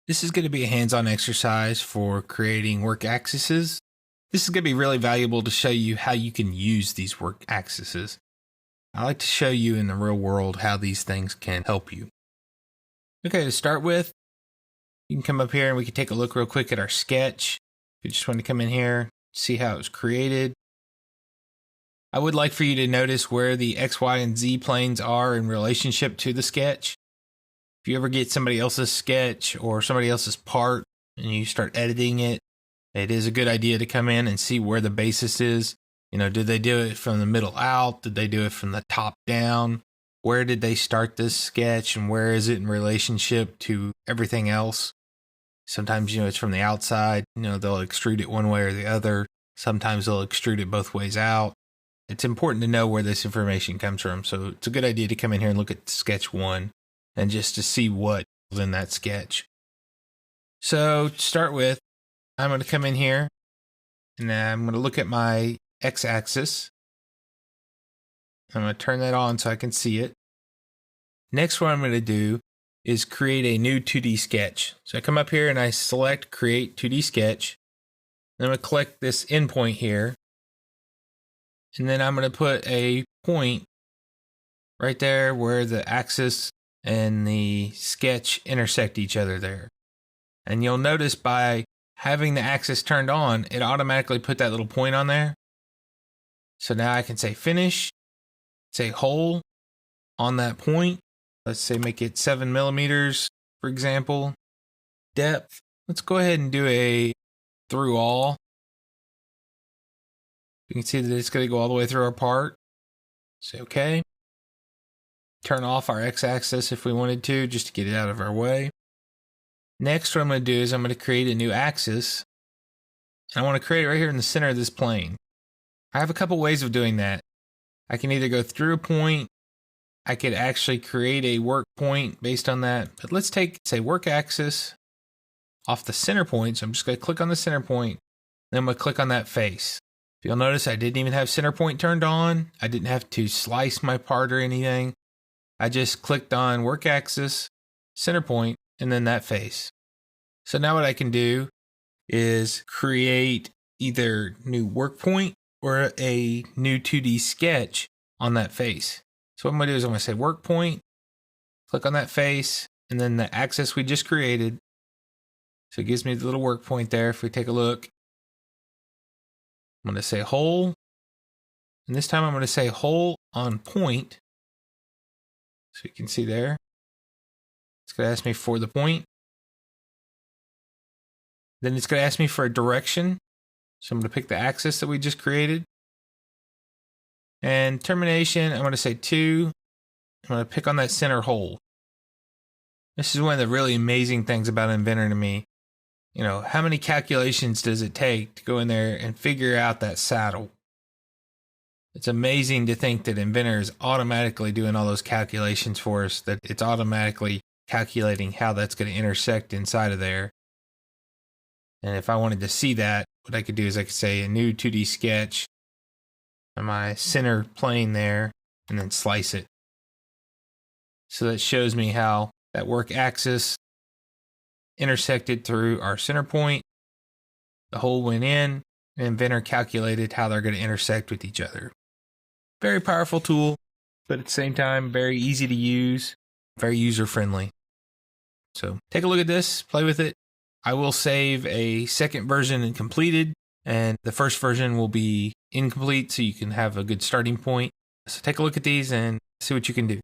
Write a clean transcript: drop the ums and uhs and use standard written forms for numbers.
This is going to be a hands-on exercise for creating work axes. This is going to be really valuable to show you how you can use these work axes. I like to show you in the real world how these things can help you. Okay, to start with, you can come up here and we can take a look real quick at our sketch. If you just want to come in here, see how it was created. I would like for you to notice where the X, Y, and Z planes are in relationship to the sketch. If you ever get somebody else's sketch or somebody else's part and you start editing it, it is a good idea to come in and see where the basis is. You know, did they do it from the middle out? Did they do it from the top down? Where did they start this sketch and where is it in relationship to everything else? Sometimes, it's from the outside, they'll extrude it one way or the other. Sometimes they'll extrude it both ways out. It's important to know where this information comes from. So it's a good idea to come in here and look at sketch one and just to see what's in that sketch. So to start with, I'm going to come in here and I'm going to look at my x-axis. I'm going to turn that on so I can see it. Next, what I'm going to do is create a new 2D sketch. So I come up here and I select Create 2D Sketch. Then I'm going to click this endpoint here. And then I'm going to put a point right there where the axis and the sketch intersect each other there. And you'll notice by having the axis turned on, it automatically put that little point on there. So now I can say Finish, say Hole on that point. Let's say make it 7 millimeters, for example. Depth, let's go ahead and do a Through All. You can see that it's going to go all the way through our part. Say OK. Turn off our x-axis if we wanted to, just to get it out of our way. Next, what I'm going to do is I'm going to create a new axis. And I want to create it right here in the center of this plane. I have a couple ways of doing that. I can either go through a point. I could actually create a work point based on that. But let's take, say, work axis off the center point. So I'm just going to click on the center point. Then I'm going to click on that face. You'll notice I didn't even have center point turned on. I didn't have to slice my part or anything. I just clicked on work axis, center point, and then that face. So now what I can do is create either new work point or a new 2D sketch on that face. So what I'm going to do is I'm going to say work point, click on that face, and then the axis we just created. So it gives me the little work point there. If we take a look, I'm going to say hole. And this time I'm going to say hole on point. So you can see there. It's going to ask me for the point. Then it's going to ask me for a direction. So I'm going to pick the axis that we just created. And termination, I'm going to say 2. I'm going to pick on that center hole. This is one of the really amazing things about Inventor to me. How many calculations does it take to go in there and figure out that saddle? It's amazing to think that Inventor is automatically doing all those calculations for us, that it's automatically calculating how that's going to intersect inside of there. And if I wanted to see that, what I could do is I could say a new 2D sketch on my center plane there and then slice it. So that shows me how that work axis intersected through our center point. The hole went in, and Inventor calculated how they're going to intersect with each other. Very powerful tool, but at the same time, very easy to use, very user-friendly. So take a look at this, play with it. I will save a second version and completed, and the first version will be incomplete so you can have a good starting point. So take a look at these and see what you can do.